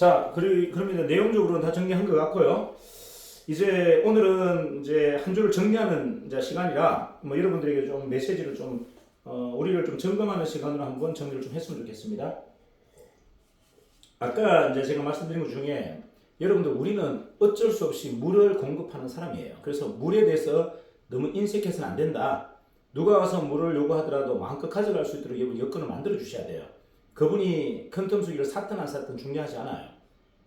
자, 그러면 이제 내용적으로는 다 정리한 것 같고요. 이제 오늘은 이제 한 주를 정리하는 이제 시간이라 뭐 여러분들에게 좀 메시지를 좀 우리를 좀 점검하는 시간으로 한번 정리를 좀 했으면 좋겠습니다. 아까 이제 제가 말씀드린 것 중에 여러분들 우리는 어쩔 수 없이 물을 공급하는 사람이에요. 그래서 물에 대해서 너무 인색해서는 안 된다. 누가 와서 물을 요구하더라도 마음껏 가져갈 수 있도록 여러분 여건을 만들어 주셔야 돼요. 그분이 큰텀수기를 샀든 안 샀든 중요하지 않아요.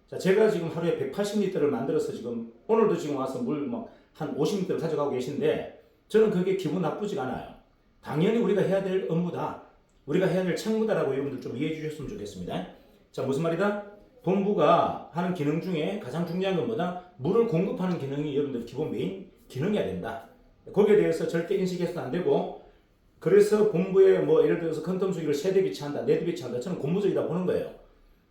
자, 제가 지금 하루에 180리터를 만들어서 지금 오늘도 지금 와서 물 한 50리터를 가져가고 계신데 저는 그게 기분 나쁘지가 않아요. 당연히 우리가 해야 될 업무다. 우리가 해야 될 책무다라고 여러분들 좀 이해해 주셨으면 좋겠습니다. 자, 무슨 말이다? 본부가 하는 기능 중에 가장 중요한 건 뭐다? 물을 공급하는 기능이 여러분들 기본 메인 기능이어야 된다. 거기에 대해서 절대 인식해서는 안 되고, 그래서 본부에 뭐 예를 들어서 큰텀수기를 세대 비치한다, 네대 비치한다, 저는 고무적이다 보는 거예요.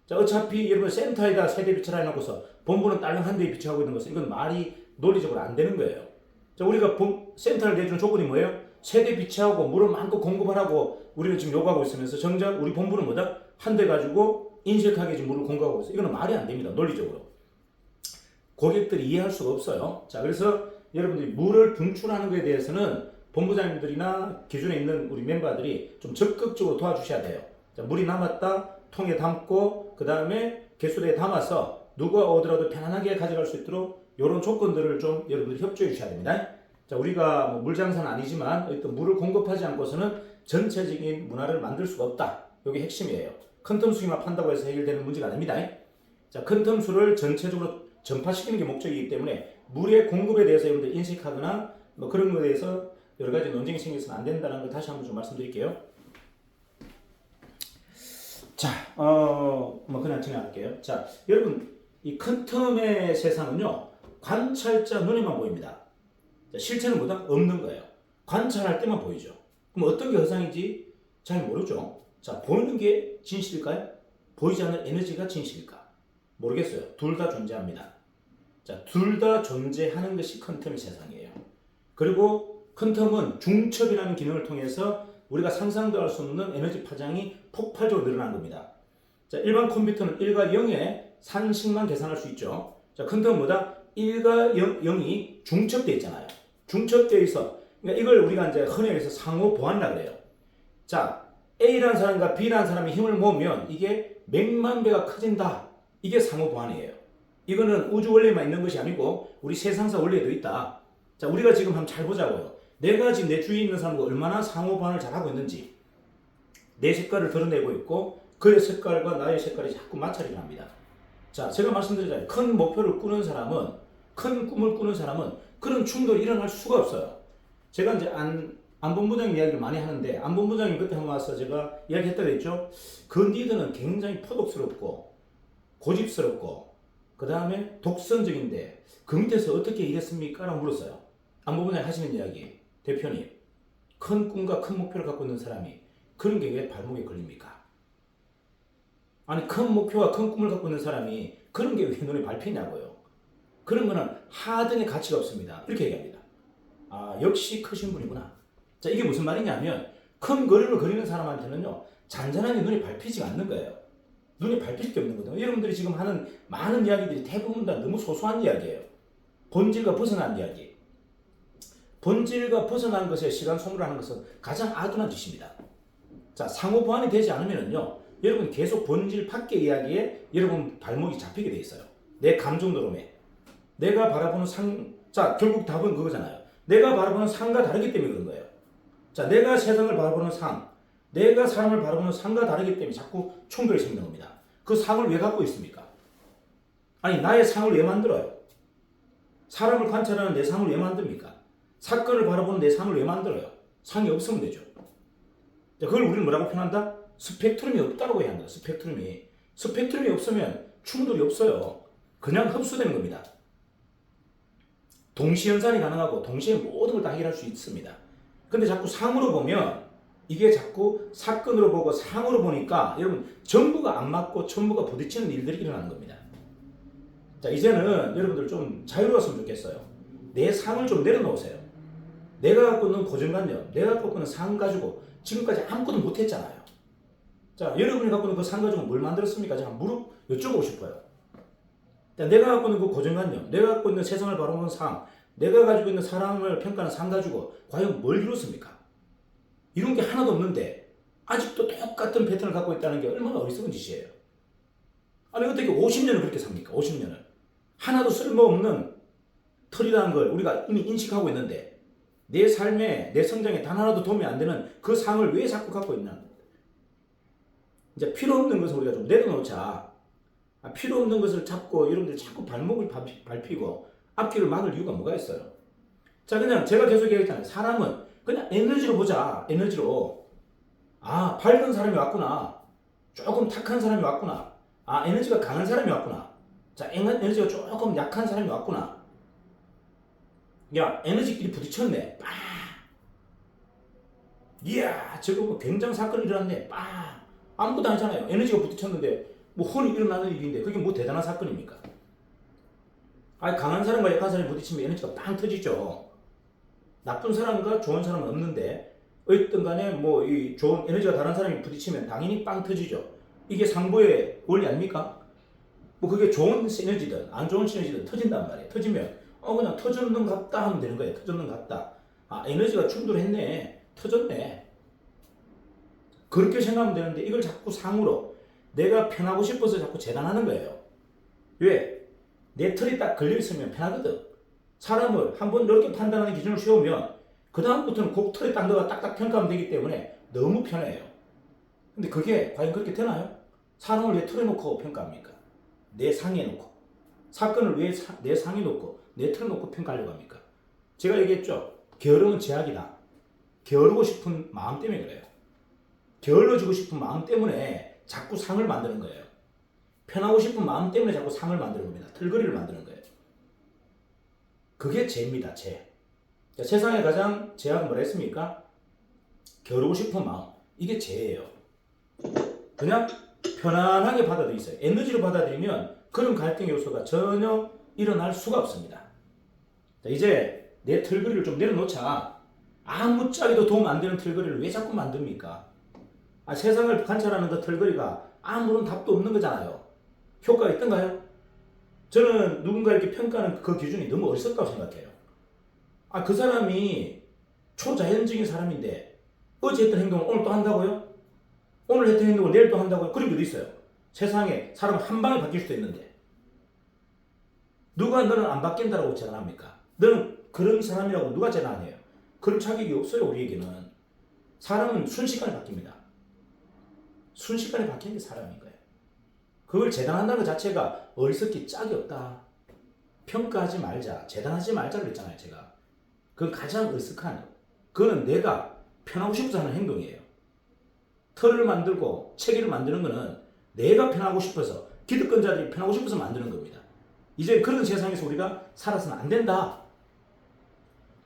자, 어차피 여러분 센터에다 세대 비치를 해놓고서 본부는 딸랑 한 대에 비치하고 있는 것은 이건 말이 논리적으로 안 되는 거예요. 자, 우리가 센터를 내주는 조건이 뭐예요? 세대 비치하고 물을 마음껏 공급하라고 우리는 지금 요구하고 있으면서 정작 우리 본부는 뭐다? 한 대 가지고 인색하게 지금 물을 공급하고 있어요. 이거는 말이 안 됩니다. 논리적으로. 고객들이 이해할 수가 없어요. 자, 그래서 여러분들이 물을 분출하는 것에 대해서는 본부장님들이나 기존에 있는 우리 멤버들이 좀 적극적으로 도와주셔야 돼요. 자, 물이 남았다, 통에 담고 그 다음에 개수대에 담아서 누가 오더라도 편안하게 가져갈 수 있도록 이런 조건들을 좀 여러분들이 협조해 주셔야 됩니다. 자, 우리가 뭐 물장사는 아니지만 어떤 물을 공급하지 않고서는 전체적인 문화를 만들 수가 없다. 이게 핵심이에요. 큰텀수기만 판다고 해서 해결되는 문제가 아닙니다. 자, 큰텀수를 전체적으로 전파시키는 게 목적이기 때문에 물의 공급에 대해서 여러분들 인식하거나 뭐 그런 거에 대해서 여러 가지 논쟁이 생겨서는 안 된다는 걸 다시 한번 좀 말씀드릴게요. 자, 뭐 그냥 진행할게요. 자, 여러분 이 큰 텀의 세상은요 관찰자 눈에만 보입니다. 자, 실체는 뭐다? 없는 거예요. 관찰할 때만 보이죠. 그럼 어떤 게 허상인지 잘 모르죠. 자, 보이는 게 진실일까요? 보이지 않는 에너지가 진실일까? 모르겠어요. 둘 다 존재합니다. 자, 둘 다 존재하는 것이 큰 텀의 세상이에요. 그리고 큰 텀은 중첩이라는 기능을 통해서 우리가 상상도 할 수 없는 에너지 파장이 폭발적으로 늘어난 겁니다. 자, 일반 컴퓨터는 1과 0의 산식만 계산할 수 있죠. 자, 큰 텀은 뭐다? 1과 0이 중첩되어 있잖아요. 중첩되어 있어. 그러니까 이걸 우리가 이제 흔히 해서 상호 보완이라고 그래요. 자, A라는 사람과 B라는 사람이 힘을 모으면 이게 몇만 배가 커진다. 이게 상호 보완이에요. 이거는 우주 원리에만 있는 것이 아니고 우리 세상사 원리에도 있다. 자, 우리가 지금 한번 잘 보자고요. 내가 지금 내 주위에 있는 사람과 얼마나 상호 보완을 잘하고 있는지, 내 색깔을 드러내고 있고 그의 색깔과 나의 색깔이 자꾸 마찰이 납니다. 자, 제가 말씀드리잖아요. 큰 목표를 꾸는 사람은, 큰 꿈을 꾸는 사람은 그런 충돌이 일어날 수가 없어요. 제가 이제 안본부장님 이야기를 많이 하는데, 안본부장님 그때 한번 와서 제가 이야기했다고 했죠. 그 리더는 굉장히 포독스럽고 고집스럽고 그 다음에 독선적인데 그 밑에서 어떻게 일했습니까? 라고 물었어요. 안본부장님 하시는 이야기, 대표님, 큰 꿈과 큰 목표를 갖고 있는 사람이 그런 게 왜 발목에 걸립니까? 아니, 큰 목표와 큰 꿈을 갖고 있는 사람이 그런 게 왜 눈에 밟히냐고요. 그런 거는 하등의 가치가 없습니다. 이렇게 얘기합니다. 아, 역시 크신 분이구나. 자, 이게 무슨 말이냐면 큰 그림을 그리는 사람한테는요 잔잔한 게 눈에 밟히지 않는 거예요. 눈에 밟힐 게 없는 거거든요. 여러분들이 지금 하는 많은 이야기들이 대부분 다 너무 소소한 이야기예요. 본질과 벗어난 이야기. 본질과 벗어난 것에 시간 소모를 하는 것은 가장 아둔한 짓입니다. 자, 상호 보완이 되지 않으면요 여러분 계속 본질 밖의 이야기에 여러분 발목이 잡히게 돼 있어요. 내 감정 노름에. 내가 바라보는 자, 결국 답은 그거잖아요. 내가 바라보는 상과 다르기 때문에 그런 거예요. 자, 내가 세상을 바라보는 상, 내가 사람을 바라보는 상과 다르기 때문에 자꾸 충돌이 생기는 겁니다. 그 상을 왜 갖고 있습니까? 아니, 나의 상을 왜 만들어요? 사람을 관찰하는 내 상을 왜 만듭니까? 사건을 바라보는 내 상을 왜 만들어요? 상이 없으면 되죠. 자, 그걸 우리는 뭐라고 표현한다? 스펙트럼이 없다고 해야 한다. 스펙트럼이 없으면 충돌이 없어요. 그냥 흡수되는 겁니다. 동시 연산이 가능하고 동시에 모든 걸 다 해결할 수 있습니다. 근데 자꾸 상으로 보면 이게 자꾸 사건으로 보고 상으로 보니까 여러분 전부가 안 맞고 전부가 부딪히는 일들이 일어나는 겁니다. 자, 이제는 여러분들 좀 자유로웠으면 좋겠어요. 내 상을 좀 내려놓으세요. 내가 갖고 있는 고정관념, 내가 갖고 있는 상 가지고 지금까지 아무것도 못했잖아요. 자, 여러분이 갖고 있는 그 상 가지고 뭘 만들었습니까? 제가 한번 여쭤보고 싶어요. 그러니까 내가 갖고 있는 그 고정관념, 내가 갖고 있는 세상을 바라보는 상, 내가 가지고 있는 사람을 평가하는 상 가지고 과연 뭘 이뤘습니까? 이런 게 하나도 없는데 아직도 똑같은 패턴을 갖고 있다는 게 얼마나 어리석은 짓이에요. 아니 어떻게 50년을 그렇게 삽니까? 50년을. 하나도 쓸모없는 털이라는 걸 우리가 이미 인식하고 있는데 내 삶에, 내 성장에 단 하나도 도움이 안 되는 그 상을 왜 자꾸 갖고 있나? 이제 필요 없는 것을 우리가 좀 내려놓자. 필요 없는 것을 잡고 여러분들 자꾸 발목을 밟히고 앞길을 막을 이유가 뭐가 있어요? 자, 그냥 제가 계속 얘기했잖아요. 사람은 그냥 에너지로 보자. 에너지로. 아, 밝은 사람이 왔구나. 조금 탁한 사람이 왔구나. 아, 에너지가 강한 사람이 왔구나. 자, 에너지가 조금 약한 사람이 왔구나. 야, 에너지끼리 부딪혔네. 빠. 이야, 저거 뭐 굉장한 사건이 일어났네. 빠. 아무것도 아니잖아요. 에너지가 부딪혔는데 뭐 혼이 일어나는 일인데 그게 뭐 대단한 사건입니까? 아니, 강한 사람과 약한 사람이 부딪히면 에너지가 빵 터지죠. 나쁜 사람과 좋은 사람은 없는데 어쨌든 간에 뭐 이 좋은 에너지가 다른 사람이 부딪히면 당연히 빵 터지죠. 이게 상보의 원리 아닙니까? 뭐 그게 좋은 시너지든 안 좋은 시너지든 터진단 말이에요. 터지면 그냥 터졌는 같다 하면 되는 거예요. 터졌는 같다. 아, 에너지가 충돌했네. 터졌네. 그렇게 생각하면 되는데 이걸 자꾸 상으로 내가 편하고 싶어서 자꾸 재단하는 거예요. 왜? 내 털이 딱 걸려있으면 편하거든. 사람을 한번 이렇게 판단하는 기준을 세우면 그 다음부터는 그 털에 딱 넣어가 딱딱 평가하면 되기 때문에 너무 편해요. 근데 그게 과연 그렇게 되나요? 사람을 왜 털에 놓고 평가합니까? 내 상에 놓고. 사건을 왜 내 상에 놓고 내 털에 놓고 평가하려고 합니까? 제가 얘기했죠. 게으름은 제약이다. 게으르고 싶은 마음 때문에 그래요. 게을러지고 싶은 마음 때문에 자꾸 상을 만드는 거예요. 편하고 싶은 마음 때문에 자꾸 상을 만드는 겁니다. 털거리를 만드는 거예요. 그게 죄입니다. 죄. 세상에 가장 죄악은 뭐라 했습니까? 게으르고 싶은 마음. 이게 죄예요. 그냥 편안하게 받아들이세요. 에너지로 받아들이면 그런 갈등 요소가 전혀 일어날 수가 없습니다. 자, 이제 내 털거리를 좀 내려놓자. 아무짝에도 도움 안 되는 털거리를 왜 자꾸 만듭니까? 세상을 관찰하는 그 털거리가 아무런 답도 없는 거잖아요. 효과가 있던가요? 저는 누군가 이렇게 평가하는 그 기준이 너무 어리석다고 생각해요. 그 사람이 초자연적인 사람인데 어제 했던 행동을 오늘 또 한다고요? 오늘 했던 행동을 내일 또 한다고요? 그런 게 어디 있어요? 세상에 사람 한 방에 바뀔 수도 있는데 누가 너는 안 바뀐다라고 제안합니까? 너는 그런 사람이라고 누가 제안해요? 그런 자격이 없어요. 우리에게는. 사람은 순식간에 바뀝니다. 순식간에 바뀌는 게 사람인 거예요. 그걸 재단한다는 것 자체가 어리석기 짝이 없다. 평가하지 말자, 재단하지 말자 그랬잖아요. 제가. 그건 가장 어리석한, 그거는 내가 편하고 싶어서 하는 행동이에요. 털을 만들고 체계를 만드는 거는 내가 편하고 싶어서, 기득권자들이 편하고 싶어서 만드는 겁니다. 이제 그런 세상에서 우리가 살아서는 안 된다.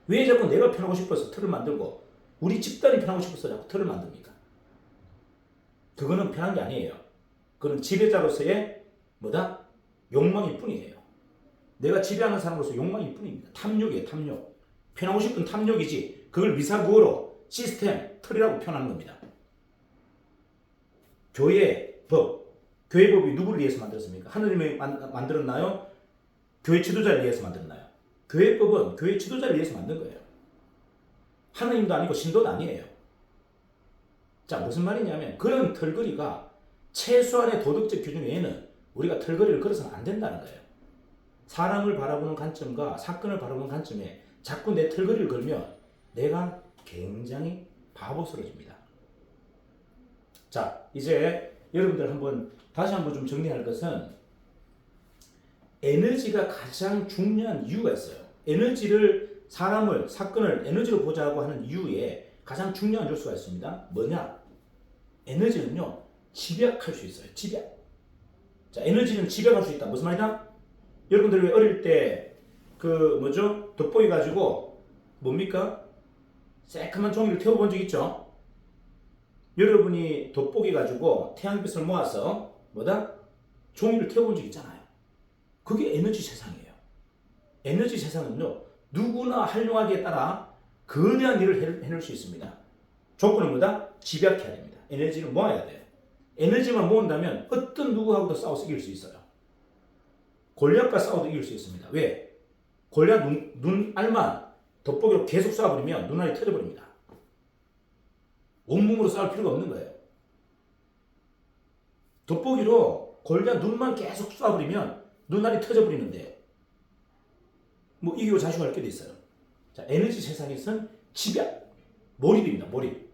왜 자꾸 내가 편하고 싶어서 털을 만들고 우리 집단이 편하고 싶어서 자꾸 털을 만듭니까? 그거는 편한 게 아니에요. 그건 지배자로서의 뭐다? 욕망일 뿐이에요. 내가 지배하는 사람으로서 욕망일 뿐입니다. 탐욕이에요. 탐욕. 편하고 싶은 탐욕이지 그걸 미사구어로 시스템, 틀이라고 표현하는 겁니다. 교회 법, 교회 법이 누구를 위해서 만들었습니까? 하느님이 만들었나요? 교회 지도자를 위해서 만들었나요? 교회 법은 교회 지도자를 위해서 만든 거예요. 하느님도 아니고 신도도 아니에요. 자, 무슨 말이냐면 그런 털거리가 최소한의 도덕적 기준 외에는 우리가 털거리를 걸어서는 안 된다는 거예요. 사람을 바라보는 관점과 사건을 바라보는 관점에 자꾸 내 털거리를 걸면 내가 굉장히 바보스러워집니다. 자, 이제 여러분들 다시 한번 좀 정리할 것은 에너지가 가장 중요한 이유가 있어요. 에너지를, 사람을, 사건을 에너지로 보자고 하는 이유에 가장 중요한 요소가 있습니다. 뭐냐? 에너지는요, 집약할 수 있어요. 집약. 자, 에너지는 집약할 수 있다. 무슨 말이냐? 여러분들 왜 어릴 때 돋보기 가지고 뭡니까? 새까만 종이를 태워본 적 있죠? 여러분이 돋보기 가지고 태양빛을 모아서 종이를 태워본 적 있잖아요. 그게 에너지 세상이에요. 에너지 세상은요, 누구나 활용하기에 따라 거대한 일을 해낼 수 있습니다. 조건은 뭐다? 집약해야 됩니다. 에너지를 모아야 돼요. 에너지만 모은다면 어떤 누구하고도 싸워서 이길 수 있어요. 골리앗과 싸워도 이길 수 있습니다. 왜? 골리앗 눈알만 돋보기로 계속 쏴버리면 눈알이 터져버립니다. 온몸으로 싸울 필요가 없는 거예요. 돋보기로 골리앗 눈만 계속 쏴버리면 눈알이 터져버리는데 뭐 이기고 자식할 게도 있어요. 자, 에너지 세상에서는 몰입입니다. 몰입.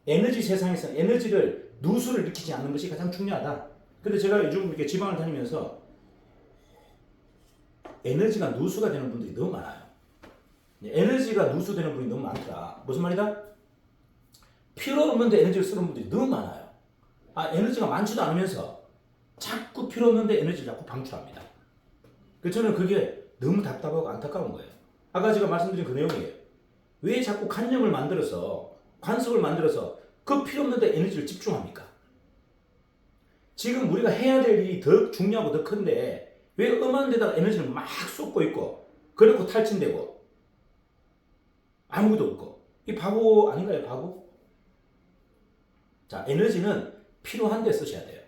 에너지 세상에서는 에너지를 누수를 일으키지 않는 것이 가장 중요하다. 근데 제가 요즘 이렇게 지방을 다니면서 에너지가 누수가 되는 분들이 너무 많아요. 에너지가 누수되는 분이 너무 많더라. 무슨 말이다? 필요 없는데 에너지를 쓰는 분들이 너무 많아요. 에너지가 많지도 않으면서 자꾸 필요 없는데 에너지를 자꾸 방출합니다. 그래서 저는 그게 너무 답답하고 안타까운 거예요. 아까 제가 말씀드린 그 내용이에요. 왜 자꾸 관념을 만들어서 관습을 만들어서 그 필요 없는데 에너지를 집중합니까? 지금 우리가 해야 될 일이 더 중요하고 더 큰데 왜 엄한 데다가 에너지를 막 쏟고 있고 그렇고 탈진되고 아무것도 없고 이 바보 아닌가요? 바보? 자, 에너지는 필요한 데 쓰셔야 돼요.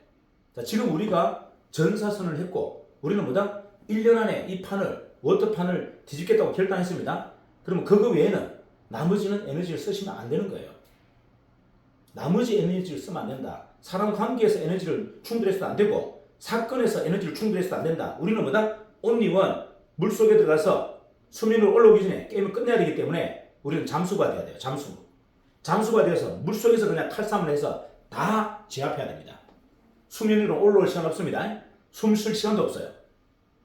자, 지금 우리가 전사선을 했고 우리는 뭐다? 1년 안에 이 판을 워터판을 뒤집겠다고 결단했습니다. 그러면 그거 외에는 나머지는 에너지를 쓰시면 안 되는 거예요. 나머지 에너지를 쓰면 안 된다. 사람 관계에서 에너지를 충돌해서도 안 되고 사건에서 에너지를 충돌해서도 안 된다. 우리는 뭐다? only one. 물속에 들어가서 수면으로 올라오기 전에 게임을 끝내야 되기 때문에 우리는 잠수가 돼야 돼요. 잠수가 되어서 물속에서 그냥 탈삼을 해서 다 제압해야 됩니다. 수면 위로 올라올 시간 없습니다. 숨 쉴 시간도 없어요.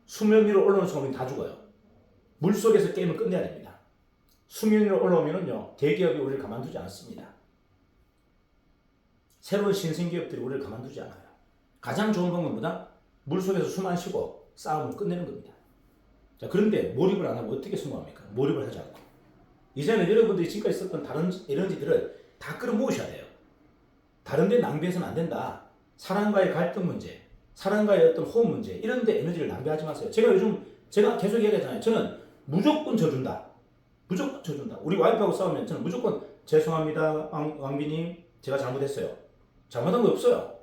수면 위로 올라오는 순간 우리는 다 죽어요. 물속에서 게임을 끝내야 됩니다. 수면 위로 올라오면은요, 대기업이 우리를 가만두지 않습니다. 새로운 신생기업들이 우리를 가만두지 않아요. 가장 좋은 방법보다 물속에서 숨 안 쉬고 싸움을 끝내는 겁니다. 자, 그런데 몰입을 안 하고 어떻게 성공합니까? 몰입을 하지 않고. 이제는 여러분들이 지금까지 썼던 다른 에너지들을 다 끌어모으셔야 돼요. 다른 데 낭비해서는 안 된다. 사람과의 갈등 문제, 사람과의 어떤 호흡 문제, 이런 데 에너지를 낭비하지 마세요. 제가 계속 얘기하잖아요. 저는 무조건 져준다. 무조건 져준다. 우리 와이프하고 싸우면 저는 무조건 죄송합니다. 왕비님. 제가 잘못했어요. 잘못한 거 없어요.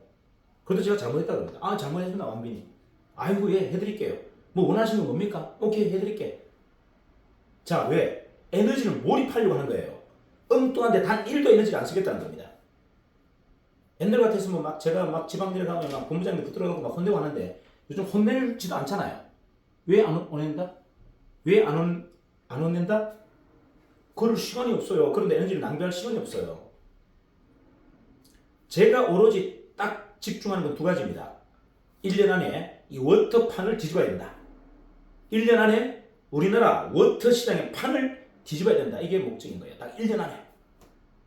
그래도 제가 잘못했다 그럽니다. 잘못했구나 왕비님. 아이고 예 해드릴게요. 뭐 원하시는 거 뭡니까? 오케이 해드릴게. 자, 왜? 에너지를 몰입하려고 하는 거예요. 엉뚱한데 단 1도 에너지를 안 쓰겠다는 겁니다. 옛날 같았으면 제가 지방 내려가면 본부장님 붙들어 놓고 혼내고 하는데 요즘 혼내지도 않잖아요. 왜 안 혼낸다? 왜 안 혼낸다? 그럴 시간이 없어요. 그런데 에너지를 낭비할 시간이 없어요. 제가 오로지 딱 집중하는 건 두 가지입니다. 1년 안에 이 워터판을 뒤집어야 된다. 1년 안에 우리나라 워터 시장의 판을 뒤집어야 된다. 이게 목적인 거예요. 딱 1년 안에.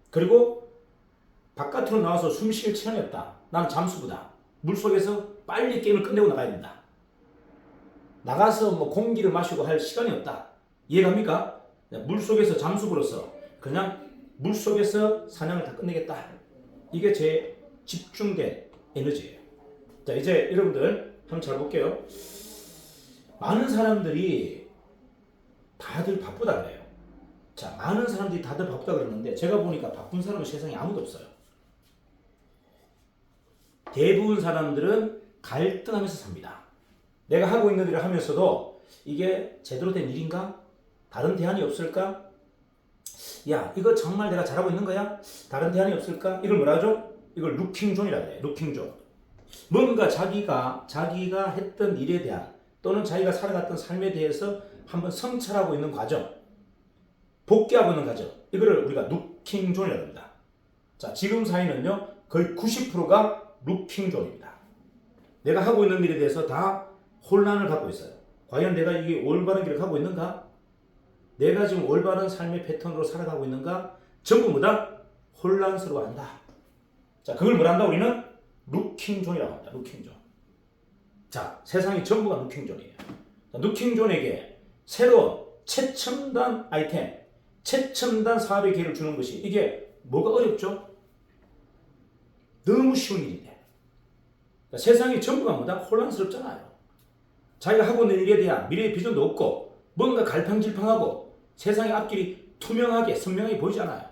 그리고 바깥으로 나와서 숨 쉴 시간이 없다. 나는 잠수부다. 물속에서 빨리 게임을 끝내고 나가야 된다. 나가서 뭐 공기를 마시고 할 시간이 없다. 이해갑니까? 물속에서 잠수부로서 그냥 물속에서 사냥을 다 끝내겠다. 이게 제 집중된 에너지예요. 자, 이제 여러분들 한번 잘 볼게요. 많은 사람들이 다들 바쁘다 그래요. 자, 많은 사람들이 다들 바쁘다 그러는데 제가 보니까 바쁜 사람은 세상에 아무도 없어요. 대부분 사람들은 갈등하면서 삽니다. 내가 하고 있는 일을 하면서도 이게 제대로 된 일인가? 다른 대안이 없을까? 야, 이거 정말 내가 잘하고 있는 거야? 다른 대안이 없을까? 이걸 뭐라 하죠? 이걸 루킹존이라고 해요. 루킹존. 뭔가 자기가 했던 일에 대한 또는 자기가 살아갔던 삶에 대해서 한번 성찰하고 있는 과정, 복귀하고 있는 과정, 이거를 우리가 루킹존이라고 합니다. 자, 지금 사회는요 거의 90%가 루킹존입니다. 내가 하고 있는 일에 대해서 다 혼란을 갖고 있어요. 과연 내가 이게 올바른 길을 가고 있는가? 내가 지금 올바른 삶의 패턴으로 살아가고 있는가? 전부 뭐다? 혼란스러워한다. 자, 그걸 뭐라 한다? 우리는 루킹존이라고 합니다. 루킹존. 자, 세상이 전부가 루킹존이에요. 자, 루킹존에게 새로운 최첨단 아이템, 최첨단 사업의 기회를 주는 것이 이게 뭐가 어렵죠? 너무 쉬운 일인데. 자, 세상이 전부가 뭐다? 혼란스럽잖아요. 자기가 하고 있는 일에 대한 미래의 비전도 없고 뭔가 갈팡질팡하고 세상의 앞길이 투명하게 선명하게 보이지 않아요.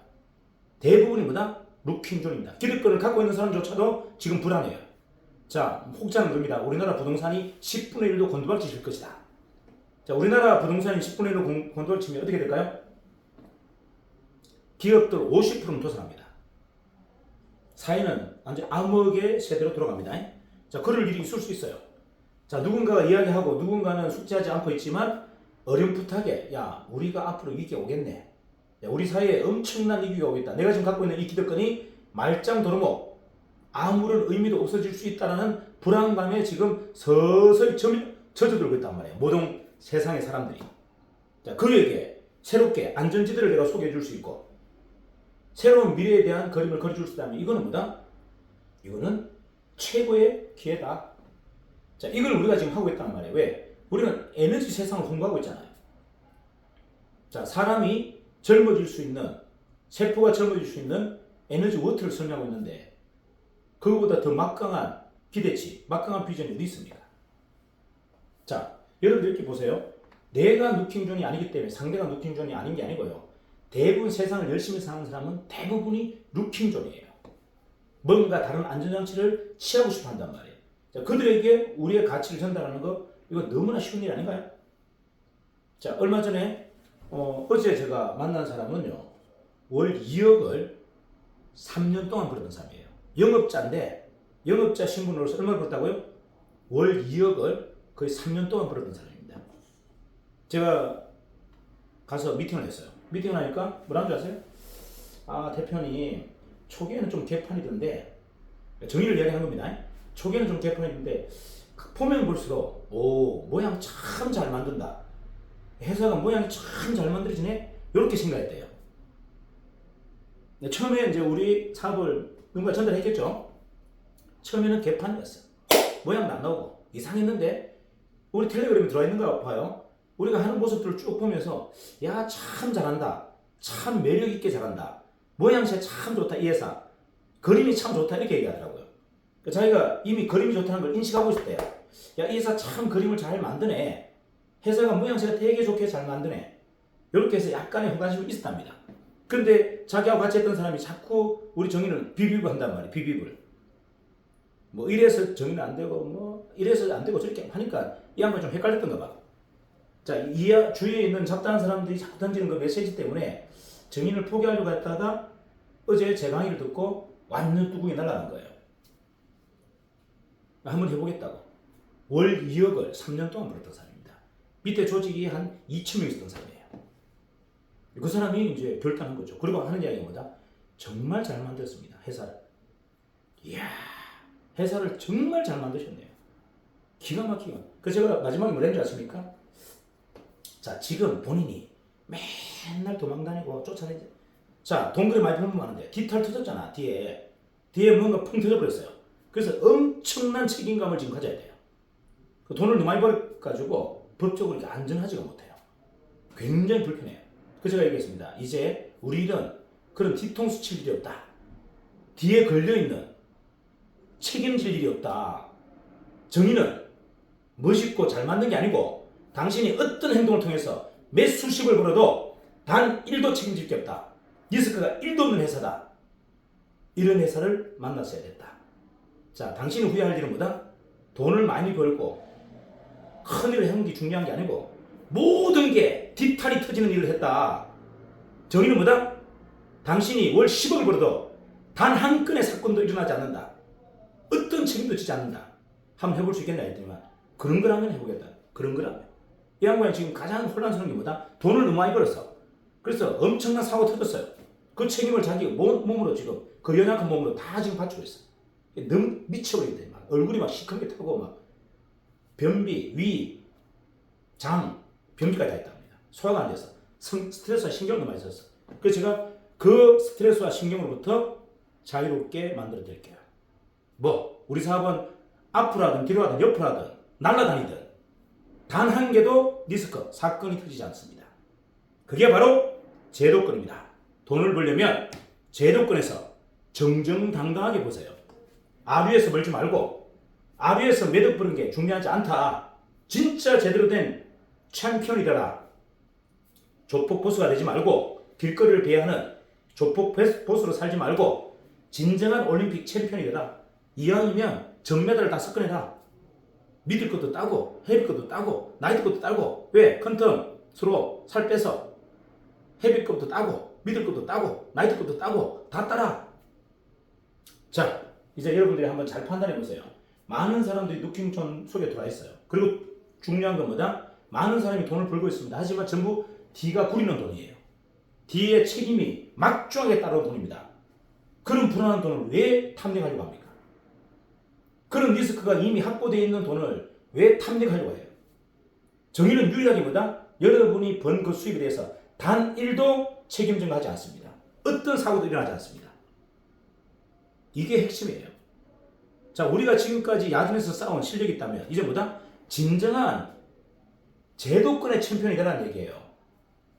대부분이 뭐다? 루킹존입니다. 기득권을 갖고 있는 사람조차도 지금 불안해요. 자, 혹자는 그럽니다. 우리나라 부동산이 10분의 1도 곤두박질 것이다. 자, 우리나라 부동산이 10분의 1로 곤두박치면 어떻게 될까요? 기업들 50%는 도산합니다. 사회는 완전 암흑의 세대로 돌아갑니다. 자, 그럴 일이 있을 수 있어요. 자, 누군가가 이야기하고 누군가는 숙지하지 않고 있지만 어렴풋하게 야, 우리가 앞으로 위기가 오겠네. 야, 우리 사회에 엄청난 위기가 오겠다. 내가 지금 갖고 있는 이 기득권이 말짱 도루묵 아무런 의미도 없어질 수 있다는 불안감에 지금 서서히 젖어들고 있단 말이에요. 모든 세상의 사람들이. 자, 그에게 새롭게 안전지대를 내가 소개해 줄 수 있고 새로운 미래에 대한 그림을 그려줄 수 있다면 이거는 뭐다? 이거는 최고의 기회다. 자, 이걸 우리가 지금 하고 있단 말이에요. 왜? 우리는 에너지 세상을 홍보하고 있잖아요. 자, 사람이 젊어질 수 있는, 세포가 젊어질 수 있는 에너지 워터를 설명하고 있는데 그거보다 더 막강한 기대치, 막강한 비전이 어디 있습니까? 자, 여러분들 이렇게 보세요. 내가 누킹존이 아니기 때문에 상대가 누킹존이 아닌 게 아니고요. 대부분 세상을 열심히 사는 사람은 대부분이 루킹존이에요. 뭔가 다른 안전장치를 취하고 싶어 한단 말이에요. 자, 그들에게 우리의 가치를 전달하는 거 이거 너무나 쉬운 일 아닌가요? 자, 얼마 전에 어제 제가 만난 사람은요. 월 2억을 3년 동안 벌었던 사람이에요. 영업자인데 영업자 신분으로서 얼마 벌었다고요? 월 2억을 거의 3년 동안 벌었던 사람입니다. 제가 가서 미팅을 했어요. 미팅을 하니까 뭐라는 줄 아세요? 아, 대표님 초기에는 좀 개판이던데 정의를 이야기하는 겁니다. 초기에는 좀 개판이던데 보면 볼수록 오, 모양 참 잘 만든다. 회사가 모양이 참 잘 만들어지네. 이렇게 생각했대요. 처음에 이제 우리 사업을 누군가 전달했겠죠. 처음에는 개판이었어. 모양도 안 나오고 이상했는데 우리 텔레그램에 들어와 있는 거 봐요. 우리가 하는 모습들을 쭉 보면서 야, 참 잘한다. 참 매력 있게 잘한다. 모양새 참 좋다. 이 회사. 그림이 참 좋다. 이렇게 얘기하더라고요. 자기가 이미 그림이 좋다는 걸 인식하고 있었대요. 야, 이 회사 참 그림을 잘 만드네. 회사가 모양새가 되게 좋게 잘 만드네. 이렇게 해서 약간의 호감심이 있었답니다. 근데 자기하고 같이 했던 사람이 자꾸 우리 정의는 비비브 한단 말이에요. 비비브를. 뭐 이래서 정의는 안 되고 뭐 이래서 안 되고 저렇게 하니까 이 양반이 좀 헷갈렸던가 봐. 자, 이 주위에 있는 잡다한 사람들이 자꾸 던지는 그 메시지 때문에 정의를 포기하려고 했다가 어제 제 강의를 듣고 완전 뚜껑이 날아간 거예요. 한번 해보겠다고. 월 2억을 3년 동안 벌었던 사람입니다. 밑에 조직이 한 2,000명 있었던 사람이에요. 그 사람이 이제 결단한 거죠. 그리고 하는 이야기가 뭐다? 정말 잘 만들었습니다. 회사를. 이야, 회사를 정말 잘 만드셨네요. 기가 막히게. 그래서 제가 마지막에 뭐랬는 줄 아십니까? 자, 지금 본인이 맨날 도망다니고 쫓아내지. 자, 동굴에 많이 벌면 많은데 뒷탈 터졌잖아. 뒤에 뭔가 펑 터져버렸어요. 그래서 엄청난 책임감을 지금 가져야 돼요. 그 돈을 너무 많이 벌어가지고 법적으로 이렇게 안전하지가 못해요. 굉장히 불편해요. 그래서 제가 얘기했습니다. 이제 우리 일은 그런 뒤통수 칠 일이 없다. 뒤에 걸려있는 책임질 일이 없다. 정의는 멋있고 잘 만든 게 아니고 당신이 어떤 행동을 통해서 몇 수십을 벌어도 단 1도 책임질 게 없다. 리스크가 1도 없는 회사다. 이런 회사를 만났어야 됐다. 자, 당신이 후회할 일은 뭐다? 돈을 많이 벌고 큰 일을 해놓은 게 중요한 게 아니고 모든 게 뒷탈이 터지는 일을 했다. 정의는 뭐다? 당신이 월 10억을 벌어도 단 한 건의 사건도 일어나지 않는다. 어떤 책임도 지지 않는다. 한번 해볼 수 있겠나 했더니만 그런 거라면 해보겠다. 그런 거라면. 이 양반이 지금 가장 혼란스러운 게 뭐다? 돈을 너무 많이 벌었어. 그래서 엄청난 사고 터졌어요. 그 책임을 자기 몸으로 지금 그 연약한 몸으로 다 지금 받치고 있어. 너무 미쳐버리겠다. 막 얼굴이 막 시커멓게 타고 막 변비, 위, 장, 변비까지 다 있답니다. 소화가 안 돼서 스트레스와 신경을 많이 썼어. 그래서 제가 그 스트레스와 신경으로부터 자유롭게 만들어 드릴게요. 뭐 우리 사업은 앞으로 하든 뒤로 하든 옆으로 하든 날아다니든 단 한 개도 리스크, 사건이 터지지 않습니다. 그게 바로 제도권입니다. 돈을 벌려면 제도권에서 정정당당하게 보세요. 아류에서 벌지 말고 아류에서 매듭 부는 게 중요하지 않다. 진짜 제대로 된 챔피언이 되라. 조폭 보스가 되지 말고 길거리를 배회하는 조폭 보스로 살지 말고 진정한 올림픽 챔피언이 되라. 이왕이면 전매달을 다 섞어내라. 미들 것도 따고 헤비 것도 따고 나이트 것도 따고. 왜? 큰 틈 서로 살 빼서 헤비 것도 따고 미들 것도 따고 나이트 것도 따고 다 따라. 자, 이제 여러분들이 한번 잘 판단해 보세요. 많은 사람들이 누킹촌 속에 들어와 있어요. 그리고 중요한 건 뭐다? 많은 사람이 돈을 벌고 있습니다. 하지만 전부 D가 구리는 돈이에요. D의 책임이 막중하게 따르는 돈입니다. 그런 불안한 돈을 왜 탐닉하려고 합니까? 그런 리스크가 이미 확보되어 있는 돈을 왜 탐닉하려고 해요? 정의는 유일하게 뭐다? 여러분이 번 그 수입에 대해서 단 1도 책임 전가하지 않습니다. 어떤 사고도 일어나지 않습니다. 이게 핵심이에요. 자, 우리가 지금까지 야전에서 쌓아온 실력이 있다면 이제 뭐다? 진정한 제도권의 챔피언이 되라는 얘기예요.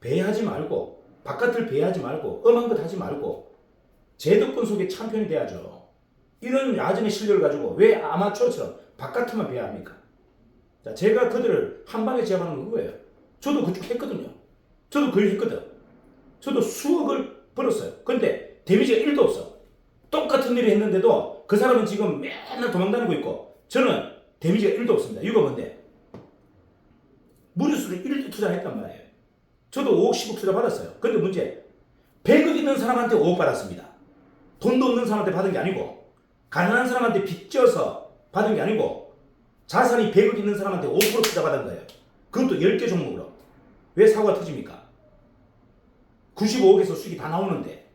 배회하지 말고 바깥을 배회하지 말고 엄한 것 하지 말고 제도권 속에 챔피언이 돼야죠. 이런 야전의 실력을 가지고 왜 아마추어처럼 바깥만 배회합니까? 자, 제가 그들을 한 방에 제압하는 건 그거예요. 저도 그쪽 했거든요. 저도 그 일 했거든. 저도 수억을 벌었어요. 근데 데미지가 1도 없어. 똑같은 일을 했는데도 그 사람은 지금 맨날 도망다니고 있고 저는 데미지가 1도 없습니다. 이유가 뭔데? 무리수를 1도 투자했단 말이에요. 저도 5억, 10억 투자 받았어요. 근데 문제 100억 있는 사람한테 5억 받았습니다. 돈도 없는 사람한테 받은 게 아니고 가난한 사람한테 빚져서 받은 게 아니고 자산이 100억 있는 사람한테 5% 투자 받은 거예요. 그것도 10개 종목으로. 왜 사고가 터집니까? 95억에서 수익이 다 나오는데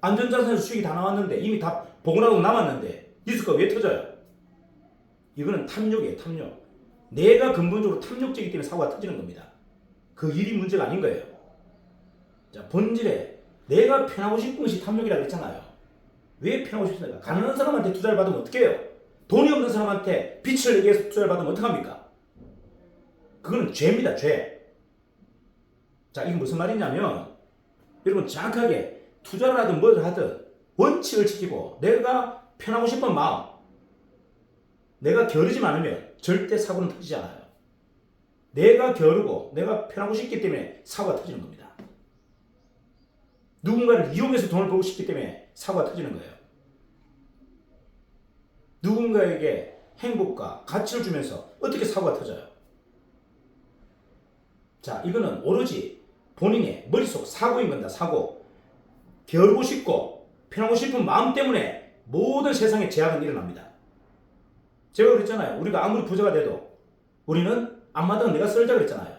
안전자산에서 수익이 다 나왔는데 이미 다 보관하고 남았는데 리스크가 왜 터져요? 이거는 탐욕이에요. 탐욕. 내가 근본적으로 탐욕적이기 때문에 사고가 터지는 겁니다. 그 일이 문제가 아닌 거예요. 자, 본질에 내가 편하고 싶은 것이 탐욕이라고 했잖아요. 왜 편하고 싶습니까? 가난한 사람한테 투자를 받으면 어떻게 해요? 돈이 없는 사람한테 빚을 내기 위해서 투자를 받으면 어떡합니까? 그거는 죄입니다. 죄. 자, 이게 무슨 말이냐면 여러분 정확하게 투자를 하든 뭐를 하든 원칙을 지키고 내가 편하고 싶은 마음 내가 게으르지 않으면 절대 사고는 터지지 않아요. 내가 게으르고 내가 편하고 싶기 때문에 사고가 터지는 겁니다. 누군가를 이용해서 돈을 벌고 싶기 때문에 사고가 터지는 거예요. 누군가에게 행복과 가치를 주면서 어떻게 사고가 터져요? 자, 이거는 오로지 본인의 머릿속 사고인 겁니다. 사고. 게으르고 싶고 편하고 싶은 마음 때문에 모든 세상의 제약은 일어납니다. 제가 그랬잖아요. 우리가 아무리 부자가 돼도 우리는 앞마당은 내가 썰자 그랬잖아요.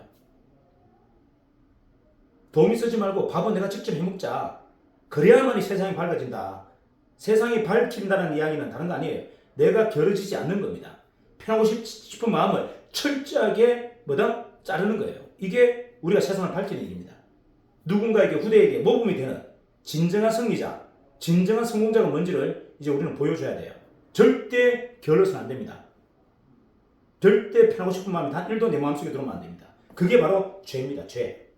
도움이 쓰지 말고 밥은 내가 직접 해먹자. 그래야만이 세상이 밝아진다. 세상이 밝힌다는 이야기는 다른 거 아니에요. 내가 게으르지지 않는 겁니다. 편하고 싶은 마음을 철저하게 뭐다? 자르는 거예요. 이게 우리가 세상을 밝히는 일입니다. 누군가에게 후대에게 모범이 되는 진정한 승리자, 진정한 성공자가 뭔지를 이제 우리는 보여줘야 돼요. 절대 게을러서는 안 됩니다. 절대 편하고 싶은 마음이 단 1도 내 마음속에 들어오면 안 됩니다. 그게 바로 죄입니다. 죄.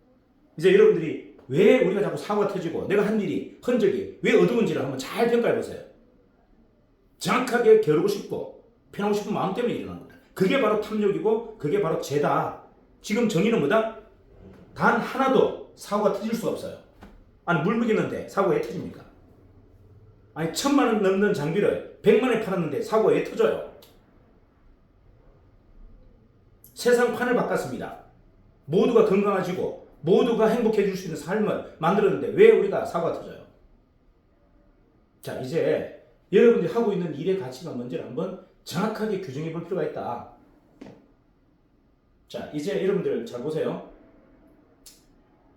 이제 여러분들이 왜 우리가 자꾸 사고가 터지고 내가 한 일이 흔적이 왜 어두운지를 한번 잘 평가해 보세요. 정확하게 게으르고 싶고 편하고 싶은 마음 때문에 일어나는 겁니다. 그게 바로 탐욕이고 그게 바로 죄다. 지금 정의는 뭐다? 단 하나도 사고가 터질 수가 없어요. 아니 물 먹이는데 사고가 왜 터집니까? 아니 1000만 원 넘는 장비를 100만 원에 팔았는데 사고가 왜 터져요? 세상 판을 바꿨습니다. 모두가 건강해지고 모두가 행복해질 수 있는 삶을 만들었는데 왜 우리가 사고가 터져요? 자, 이제 여러분들이 하고 있는 일의 가치가 뭔지를 한번 정확하게 규정해 볼 필요가 있다. 자, 이제 여러분들 잘 보세요.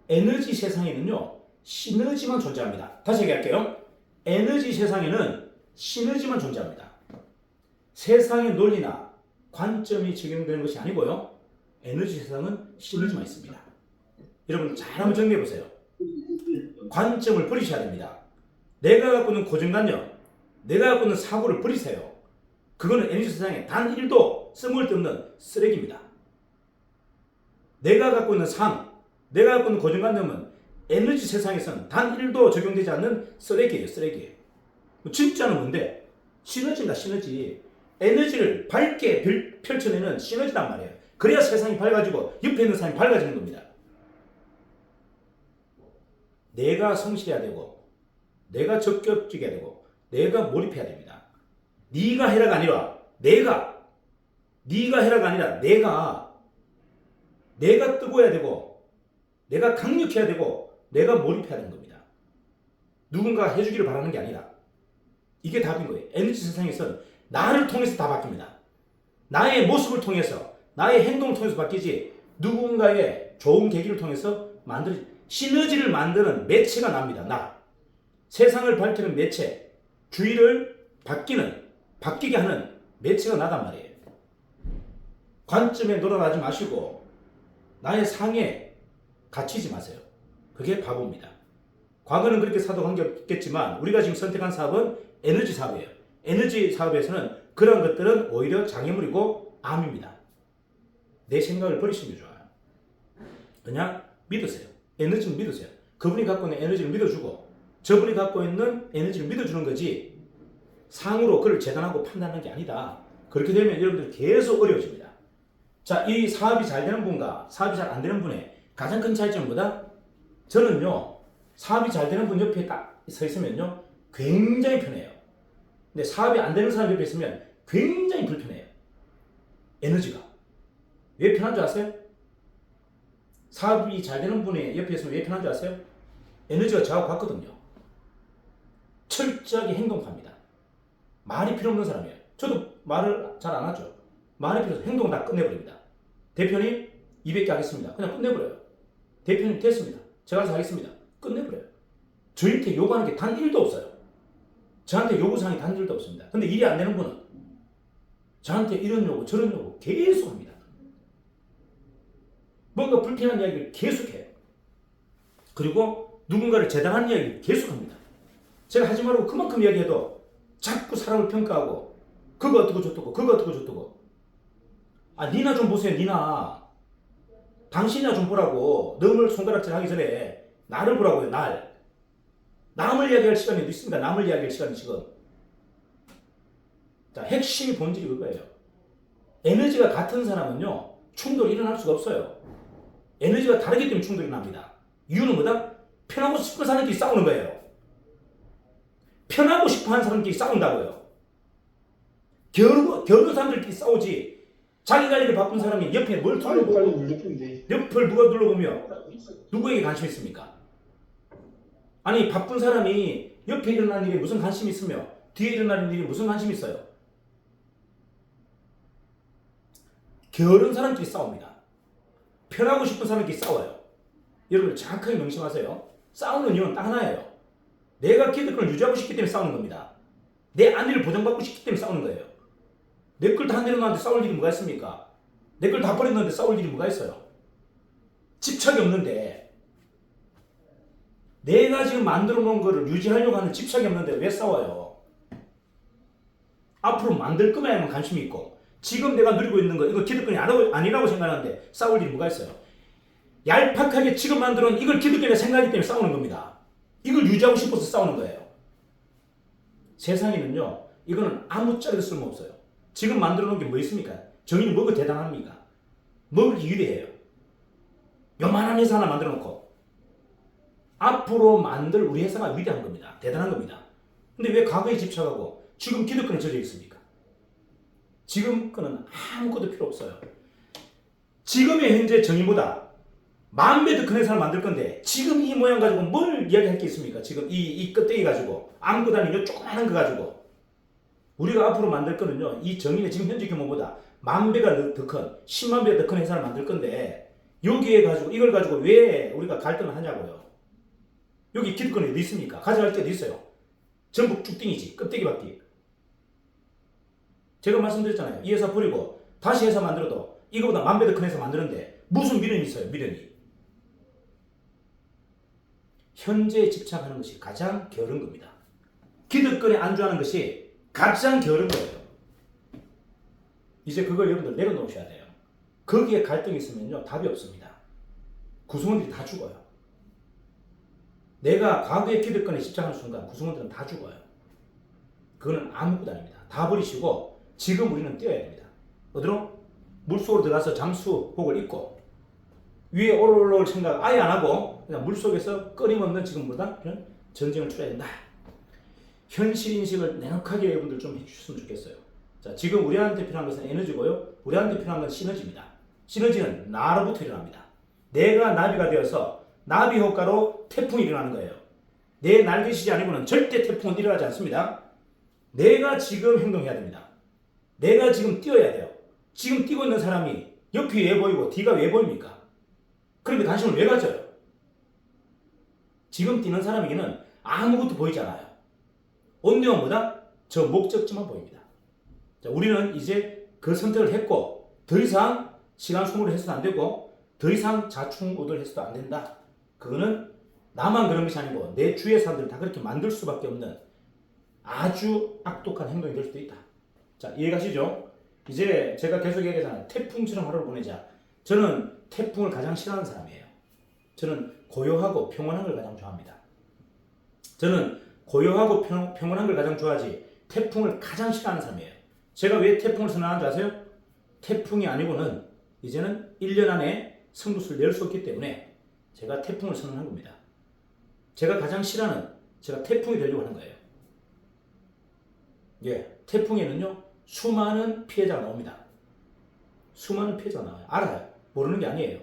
에너지 세상에는요, 시너지만 존재합니다. 다시 얘기할게요. 에너지 세상에는 시너지만 존재합니다. 세상의 논리나 관점이 적용되는 것이 아니고요. 에너지 세상은 시너지만 있습니다. 여러분 잘 한번 정리해 보세요. 관점을 버리셔야 됩니다. 내가 갖고 있는 고정관념, 내가 갖고 있는 사고를 버리세요. 그거는 에너지 세상에 단 1도 쓸모없는 쓰레기입니다. 내가 갖고 있는 삶, 내가 갖고 있는 고정관념은 에너지 세상에서는 단 1도 적용되지 않는 쓰레기예요. 쓰레기. 진짜는 뭔데? 시너지입니다. 시너지. 에너지를 밝게 펼쳐내는 시너지란 말이에요. 그래야 세상이 밝아지고 옆에 있는 사람이 밝아지는 겁니다. 내가 성실해야 되고 내가 적극적이어야 되고 내가 몰입해야 됩니다. 네가 해라가 아니라 내가, 네가 해라가 아니라 내가 뜨거워야 되고, 내가 강력해야 되고, 내가 몰입해야 되는 겁니다. 누군가 해주기를 바라는 게 아니라. 이게 답인 거예요. 에너지 세상에서는 나를 통해서 다 바뀝니다. 나의 모습을 통해서, 나의 행동을 통해서 바뀌지, 누군가의 좋은 계기를 통해서 시너지를 만드는 매체가 납니다. 나. 세상을 밝히는 매체, 주위를 바뀌게 하는 매체가 나단 말이에요. 관점에 놀아나지 마시고 나의 상에 갇히지 마세요. 그게 바보입니다. 과거는 그렇게 사도 관계없겠지만 우리가 지금 선택한 사업은 에너지 사업이에요. 에너지 사업에서는 그런 것들은 오히려 장애물이고 암입니다. 내 생각을 버리시는 게 좋아요. 그냥 믿으세요. 에너지를 믿으세요. 그분이 갖고 있는 에너지를 믿어주고 저분이 갖고 있는 에너지를 믿어주는 거지 상으로 그를 재단하고 판단하는 게 아니다. 그렇게 되면 여러분들 계속 어려워집니다. 자, 이 사업이 잘 되는 분과 사업이 잘 안 되는 분의 가장 큰 차이점은 뭐다? 저는요, 사업이 잘 되는 분 옆에 딱 서 있으면요, 굉장히 편해요. 근데 사업이 안 되는 사람 옆에 있으면 굉장히 불편해요. 에너지가. 왜 편한 줄 아세요? 사업이 잘 되는 분의 옆에 있으면 왜 편한 줄 아세요? 에너지가 저하고 같거든요. 철저하게 행동합니다. 말이 필요 없는 사람이에요. 저도 말을 잘 안 하죠. 말이 필요 없어요. 행동은 다 끝내버립니다. 대표님 200개 하겠습니다. 그냥 끝내버려요. 대표님 됐습니다. 제가 알아서 하겠습니다. 끝내버려요. 저한테 요구하는 게 단 1도 없어요. 저한테 요구사항이 단 1도 없습니다. 근데 일이 안 되는 분은 저한테 이런 요구 저런 요구 계속 합니다. 뭔가 불편한 이야기를 계속해요. 그리고 누군가를 재단하는 이야기를 계속합니다. 제가 하지 말고 그만큼 이야기해도 자꾸 사람을 평가하고 그거 어떻고 저떻고 그거 어떻고 저떻고. 아, 니나 좀 보세요. 니나 당신이나 좀 보라고. 너를 손가락질 하기 전에 나를 보라고요. 남을 이야기할 시간이 어디 있습니까? 남을 이야기할 시간이 지금. 자, 핵심이 본질이 그거예요. 에너지가 같은 사람은요, 충돌이 일어날 수가 없어요. 에너지가 다르기 때문에 충돌이 납니다. 이유는 뭐다? 편하고 싶은 사람끼리 싸우는 거예요. 편하고 싶어 하는 사람끼리 싸운다고요. 겨루는 사람들끼리 싸우지. 자기가 일이 바쁜 사람이 옆에 뭘 둘러보고, 옆을 누가 둘러보며 누구에게 관심이 있습니까? 아니, 바쁜 사람이 옆에 일어나는 일에 무슨 관심이 있으며 뒤에 일어나는 일에 무슨 관심이 있어요? 게으른 사람끼리 싸웁니다. 편하고 싶은 사람끼리 싸워요. 여러분 정확하게 명심하세요. 싸우는 이유는 딱 하나예요. 내가 기득권을 유지하고 싶기 때문에 싸우는 겁니다. 내 안위를 보장받고 싶기 때문에 싸우는 거예요. 내 걸 다 내려놨는데 싸울 일이 뭐가 있습니까? 내 걸 다 버렸는데 싸울 일이 뭐가 있어요? 집착이 없는데, 내가 지금 만들어 놓은 거를 유지하려고 하는 집착이 없는데 왜 싸워요? 앞으로 만들 거에만 관심이 있고, 지금 내가 누리고 있는 거, 이거 기득권이 아니라고 생각하는데 싸울 일이 뭐가 있어요? 얄팍하게 지금 만들어 놓은 이걸 기득권이라 생각하기 때문에 싸우는 겁니다. 이걸 유지하고 싶어서 싸우는 거예요. 세상에는요, 이거는 아무짝에도 쓸모없어요. 지금 만들어 놓은 게 뭐 있습니까? 정의는 뭐가 대단합니까? 뭐가 유리해요? 요만한 회사 하나 만들어 놓고 앞으로 만들 우리 회사가 위대한 겁니다. 대단한 겁니다. 근데 왜 과거에 집착하고 지금 기득권에 젖어 있습니까? 지금 거는 아무것도 필요 없어요. 지금의 현재 정의보다 10,000배 더 큰 회사를 만들 건데 지금 이 모양 가지고 뭘 이야기할 게 있습니까? 지금 이 껍데기 가지고 아무것도 아닌 이 조그마한 거 가지고 우리가 앞으로 만들 거는요, 이 정의의 지금 현재 규모보다 10,000배가 더 큰, 100,000배가 더 큰 회사를 만들 건데 여기에 가지고 이걸 가지고 왜 우리가 갈등을 하냐고요. 여기 기득권이 어디 있습니까? 가져갈 게 어디 있어요? 전부 쭉띵이지. 껍데기 받기. 제가 말씀드렸잖아요. 이 회사 버리고 다시 회사 만들어도 이거보다 10,000배 더 큰 회사 만드는데 무슨 미련이 있어요? 미련이. 현재에 집착하는 것이 가장 게으른 겁니다. 기득권에 안주하는 것이 가장 게으른 거예요. 이제 그걸 여러분들 내려놓으셔야 돼요. 거기에 갈등이 있으면요, 답이 없습니다. 구성원들이 다 죽어요. 내가 과거의 기득권에 집착하는 순간 구성원들은 다 죽어요. 그거는 아무것도 아닙니다. 다 버리시고 지금 우리는 뛰어야 됩니다. 어디로? 물속으로 들어가서 잠수복을 입고 위에 올라올 생각 아예 안 하고 그냥 물속에서 끊임없는 지금보다 전쟁을 치러야 된다. 현실 인식을 명확하게 여러분들 좀 해주셨으면 좋겠어요. 자, 지금 우리한테 필요한 것은 에너지고요. 우리한테 필요한 건 시너지입니다. 시너지는 나로부터 일어납니다. 내가 나비가 되어서 나비 효과로 태풍이 일어나는 거예요. 내 날개시지 아니고는 절대 태풍은 일어나지 않습니다. 내가 지금 행동해야 됩니다. 내가 지금 뛰어야 돼요. 지금 뛰고 있는 사람이 옆이 왜 보이고 뒤가 왜 보입니까? 그런데 관심을 왜 가져요? 지금 뛰는 사람에게는 아무것도 보이지 않아요. 온유한 뭐다? 저 목적지만 보입니다. 자, 우리는 이제 그 선택을 했고 더 이상 시간 소모를 해서도 안 되고 더 이상 자충우돌 해서도 안 된다. 그거는 나만 그런 것이 아니고 내 주위의 사람들을 다 그렇게 만들 수밖에 없는 아주 악독한 행동이 될 수도 있다. 자, 이해가시죠? 이제 제가 계속 얘기하잖아요. 태풍처럼 하루를 보내자. 저는 태풍을 가장 싫어하는 사람이에요. 저는 고요하고 평온한 걸 가장 좋아합니다. 저는 고요하고 평온한 걸 가장 좋아하지 태풍을 가장 싫어하는 사람이에요. 제가 왜 태풍을 선호하는 줄 아세요? 태풍이 아니고는 이제는 1년 안에 성부수를 낼 수 없기 때문에 제가 태풍을 선언한 겁니다. 제가 가장 싫어하는, 제가 태풍이 되려고 하는 거예요. 예, 태풍에는요 수많은 피해자가 나옵니다. 수많은 피해자가 나와요. 알아요. 모르는 게 아니에요.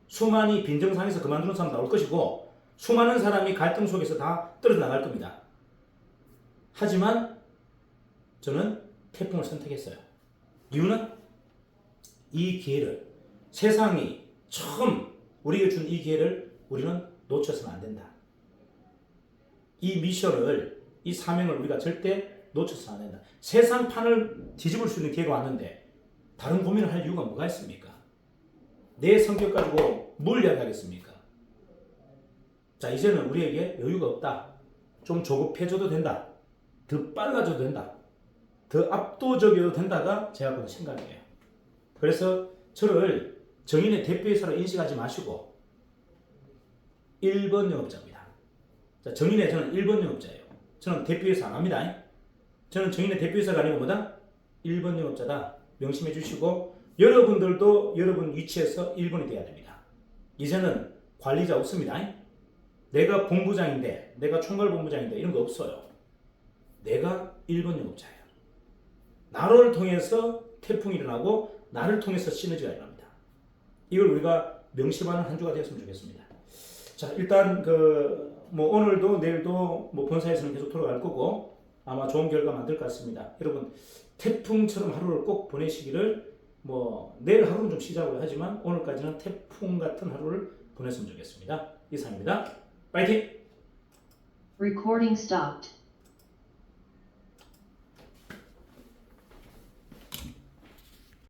수많이 빈정상에서 그만두는 사람 나올 것이고 수많은 사람이 갈등 속에서 다 떨어져 나갈 겁니다. 하지만 저는 태풍을 선택했어요. 이유는 이 기회를, 세상이 처음 우리에게 준 이 기회를 우리는 놓쳐서는 안 된다. 이 미션을, 이 사명을 우리가 절대 놓쳐서는 안 된다. 세상판을 뒤집을 수 있는 기회가 왔는데 다른 고민을 할 이유가 뭐가 있습니까? 내 성격 가지고 뭘 이야기하겠습니까? 자, 이제는 우리에게 여유가 없다. 좀 조급해져도 된다. 더 빨라져도 된다. 더 압도적이어도 된다가 제가 보는 생각이에요. 그래서 저를 정인의 대표이사로 인식하지 마시고 1번 영업자입니다. 자, 정인의 저는 1번 영업자예요. 저는 대표이사 안 합니다. 저는 정인의 대표이사가 아니고 뭐다? 1번 영업자다. 명심해 주시고 여러분들도 여러분 위치에서 1번이 돼야 됩니다. 이제는 관리자 없습니다. 내가 본부장인데, 내가 총괄본부장인데 이런 거 없어요. 내가 1번 영업자예요. 나를 통해서 태풍이 일어나고 나를 통해서 시너지가 일어납니다. 이걸 우리가 명심하는 한 주가 되었으면 좋겠습니다. 자, 일단 오늘도 내일도 본사에서는 계속 돌아갈 거고 아마 좋은 결과 만들 것 같습니다. 여러분 태풍처럼 하루를 꼭 보내시기를, 내일 하루는 좀 시작을 하지만 오늘까지는 태풍 같은 하루를 보냈으면 좋겠습니다. 이상입니다. 파이팅! Recording stopped.